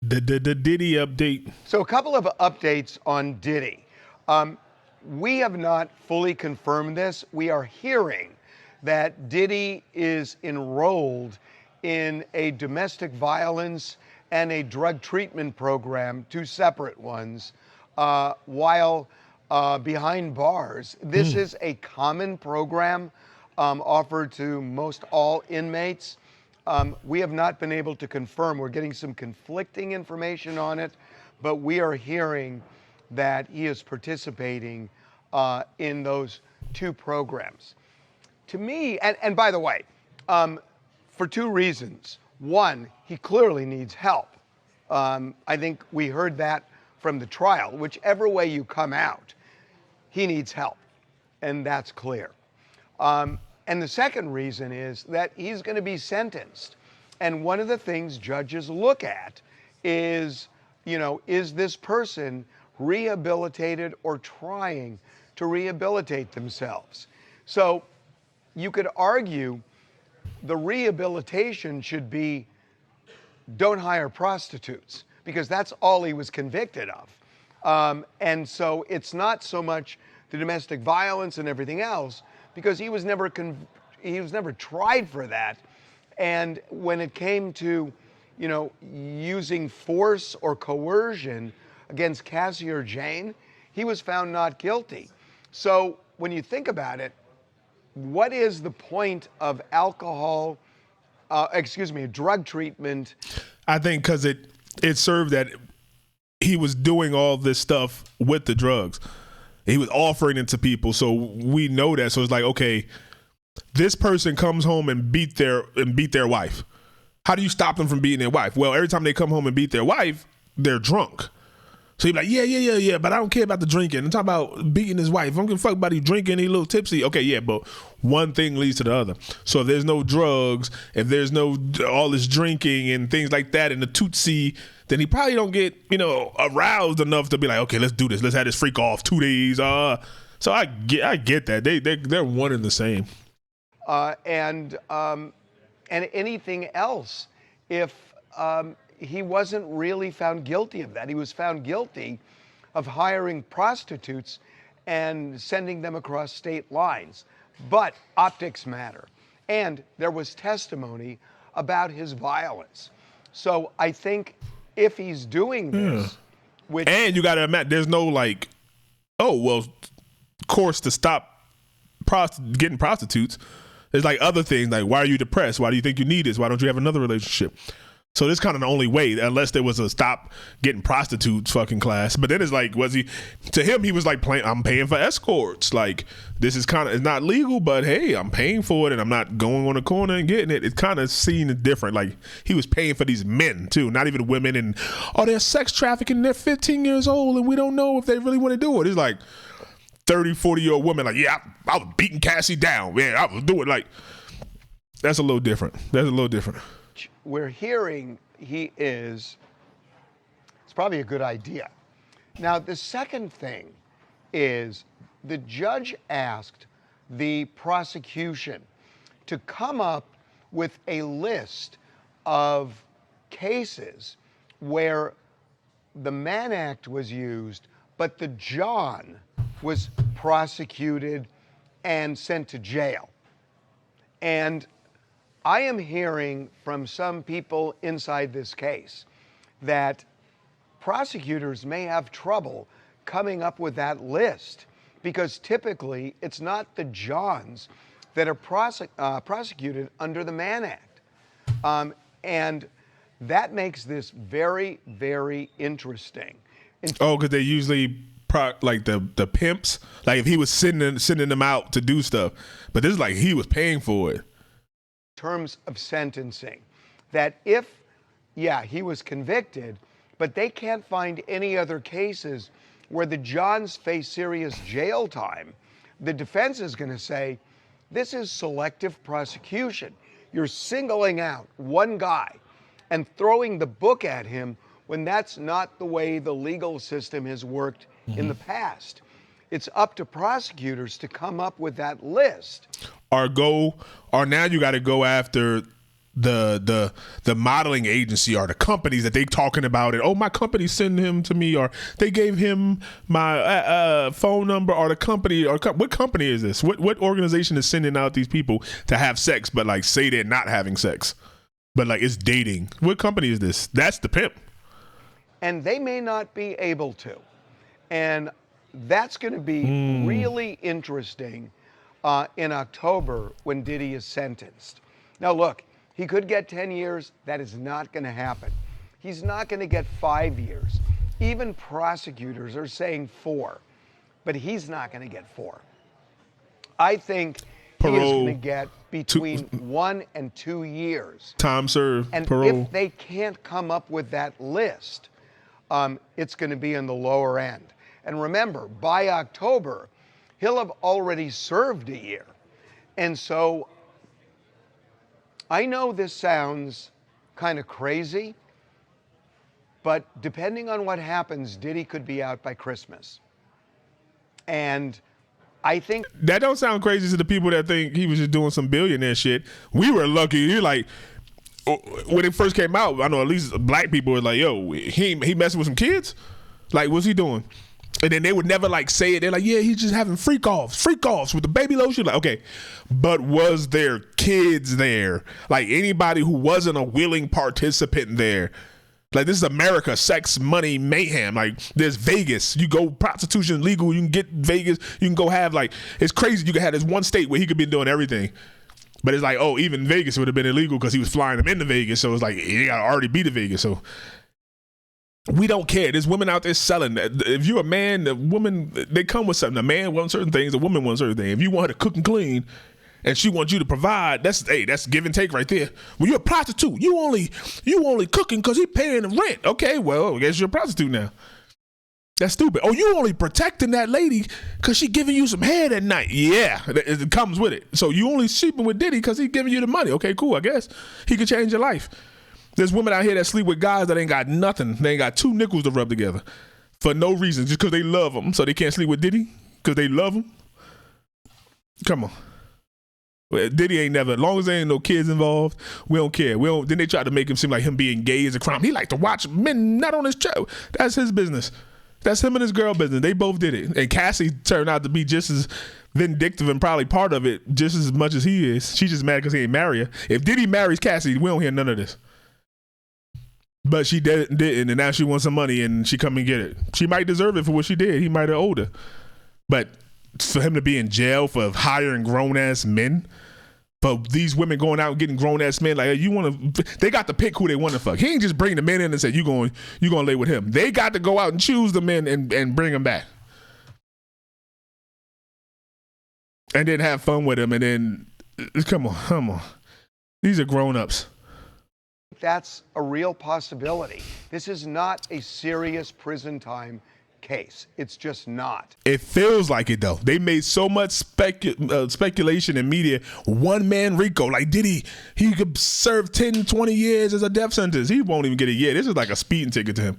The Diddy update. So a couple of updates on Diddy. We have not fully confirmed this. We are hearing that Diddy is enrolled in a domestic violence and a drug treatment program, two separate ones, while behind bars. This is a common program offered to most all inmates. We have not been able to confirm. We're getting some conflicting information on it, but we are hearing that he is participating in those two programs. To me, and by the way, for two reasons. One, he clearly needs help. I think we heard that from the trial. Whichever way you come out, he needs help, and that's clear. And the second reason is that he's going to be sentenced. And one of the things judges look at is, is this person rehabilitated or trying to rehabilitate themselves? So you could argue the rehabilitation should be don't hire prostitutes, because that's all he was convicted of. And so it's not so much the domestic violence and everything else, because he was never tried for that. And when it came to, using force or coercion against Cassie or Jane, he was found not guilty. So when you think about it, what is the point of drug treatment? I think because it served that he was doing all this stuff with the drugs. He was offering it to people, so we know that. So it's like, okay, this person comes home and beat their wife. How do you stop them from beating their wife? Well, every time they come home and beat their wife, they're drunk. So you're like, yeah, but I don't care about the drinking. I'm talking about beating his wife. I don't give a fuck about he drinking, he a little tipsy. Okay, yeah, but one thing leads to the other. So if there's no drugs, if there's no all this drinking and things like that and the tootsie, then he probably don't get, aroused enough to be like, okay, let's do this. Let's have this freak off 2 days. So I get that. They're one and the same. And anything else, if he wasn't really found guilty of that. He was found guilty of hiring prostitutes and sending them across state lines. But optics matter. And there was testimony about his violence. So I think if he's doing this, and you got to admit, there's no course to stop getting prostitutes. There's like other things, like why are you depressed? Why do you think you need this? Why don't you have another relationship? So this kind of the only way, unless there was a stop getting prostitutes fucking class. But then it's like, to him, he was like, I'm paying for escorts. Like, this is it's not legal, but hey, I'm paying for it and I'm not going on the corner and getting it. It's kind of seen different. Like, he was paying for these men too, not even women. And, they're sex trafficking. They're 15 years old and we don't know if they really want to do it. It's like 30, 40-year-old women like, yeah, I was beating Cassie down. Yeah, I was doing that's a little different. We're hearing it's probably a good idea. Now, the second thing is the judge asked the prosecution to come up with a list of cases where the Mann Act was used, but the John was prosecuted and sent to jail. And I am hearing from some people inside this case that prosecutors may have trouble coming up with that list, because typically it's not the Johns that are prosecuted under the Mann Act. And that makes this very, very interesting. Because they usually like the pimps, like if he was sending them out to do stuff, but this is like he was paying for it. Terms of sentencing, that if, he was convicted, but they can't find any other cases where the Johns face serious jail time, the defense is going to say, this is selective prosecution. You're singling out one guy and throwing the book at him when that's not the way the legal system has worked in the past. It's up to prosecutors to come up with that list. Or now you got to go after the modeling agency or the companies that they talking about it. Oh, my company sent him to me, or they gave him my phone number, or the company, or what company is this? What organization is sending out these people to have sex, but like say they're not having sex, but like it's dating? What company is this? That's the pimp. And they may not be able to. And that's going to be really interesting in October when Diddy is sentenced. Now, look, he could get 10 years. That is not going to happen. He's not going to get 5 years. Even prosecutors are saying 4, but he's not going to get 4. I think he is going to get between 1 and 2 years. Time served, and parole. If they can't come up with that list, it's going to be in the lower end. And remember, by October, he'll have already served a year. And so I know this sounds kind of crazy, but depending on what happens, Diddy could be out by Christmas. And I think that don't sound crazy to the people that think he was just doing some billionaire shit. We were lucky. You're like, when it first came out, I know at least black people were like, yo, he messing with some kids? Like, what's he doing? And then they would never like say it. They're like, yeah, he's just having freak offs with the baby lotion. Like, okay, but was there kids there? Like anybody who wasn't a willing participant there? Like, this is America, sex, money, mayhem. Like, there's Vegas. You go, prostitution legal. You can get Vegas. You can go have, like, it's crazy. You can have this one state where he could be doing everything. But it's like, oh, even Vegas would have been illegal because he was flying them into Vegas. So it's like, he got to already be to Vegas. So we don't care. There's women out there selling. If you're a man, the woman, they come with something. A man wants certain things. A woman wants certain things. If you want her to cook and clean, and she wants you to provide, that's give and take right there. When you're a prostitute, you only cooking because he paying the rent. Okay, well, I guess you're a prostitute now. That's stupid. Oh, you only protecting that lady because she giving you some head at night. Yeah, it comes with it. So you only sleeping with Diddy because he giving you the money. Okay, cool. I guess he could change your life. There's women out here that sleep with guys that ain't got nothing. They ain't got 2 nickels to rub together for no reason, just because they love him. So they can't sleep with Diddy because they love him. Come on. Well, Diddy ain't never, as long as there ain't no kids involved, we don't care. Then they try to make him seem like him being gay is a crime. He like to watch men nut on his show. That's his business. That's him and his girl business. They both did it. And Cassie turned out to be just as vindictive and probably part of it just as much as he is. She's just mad because he ain't marry her. If Diddy marries Cassie, we don't hear none of this. But she didn't, and now she wants some money and she come and get it. She might deserve it for what she did. He might have owed her. But for him to be in jail for hiring grown-ass men, for these women going out and getting grown-ass men, like, they got to pick who they want to fuck. He ain't just bring the men in and say, you gonna lay with him. They got to go out and choose the men and bring them back. And then have fun with them, and then, come on. These are grown-ups. That's a real possibility. This is not a serious prison time case. It's just not. It feels like it though. They made so much speculation in media. One man Rico, like Diddy, he could serve 10, 20 years as a death sentence. He won't even get a year. This is like a speeding ticket to him.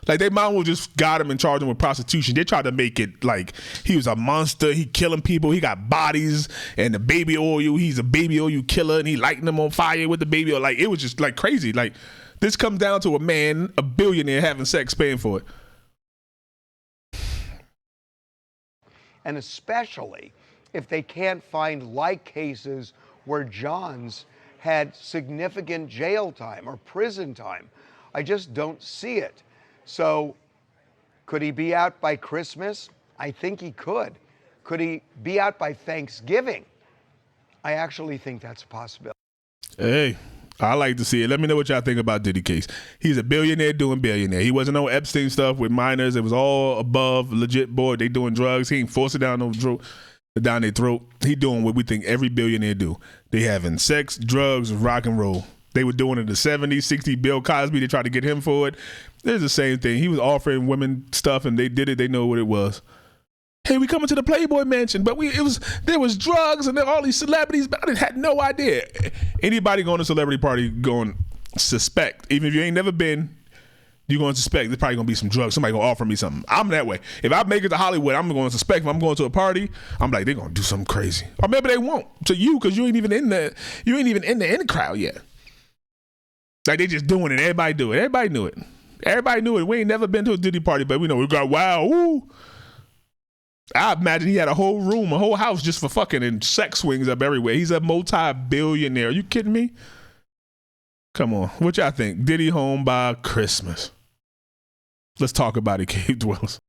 Like, they might as well just got him and charged him with prostitution. They tried to make it like he was a monster. He killing people. He got bodies and the baby oil. He's a baby oil killer and he lighting them on fire with the baby oil. Like, it was just like crazy. Like, this comes down to a man, a billionaire, having sex, paying for it. And especially if they can't find like cases where Johns had significant jail time or prison time. I just don't see it. So could he be out by Christmas? I think he could. Could he be out by Thanksgiving? I actually think that's a possibility. Hey, I like to see it. Let me know what y'all think about Diddy case. He's a billionaire doing billionaire. He wasn't on Epstein stuff with minors. It was all above legit boy. They doing drugs. He ain't forcing it down their throat. He doing what we think every billionaire do. They having sex, drugs, rock and roll. They were doing it in the 70s, 60s. Bill Cosby, they tried to get him for it. It's the same thing. He was offering women stuff and they did it. They know what it was. Hey, we coming to the Playboy Mansion, but there was drugs and there all these celebrities, but I had no idea. Anybody going to a celebrity party going to suspect, even if you ain't never been, you're going to suspect there's probably going to be some drugs. Somebody going to offer me something. I'm that way. If I make it to Hollywood, I'm going to suspect if I'm going to a party, I'm like, they're going to do something crazy. Or maybe they won't to you because you ain't even in the in crowd yet. Like they just doing it. Everybody do it. Everybody knew it. Everybody knew it. We ain't never been to a Diddy party, but we know we got wow. Woo. I imagine he had a whole room, a whole house just for fucking and sex swings up everywhere. He's a multi-billionaire. Are you kidding me? Come on. What y'all think? Diddy home by Christmas. Let's talk about it, Cave Dwellers.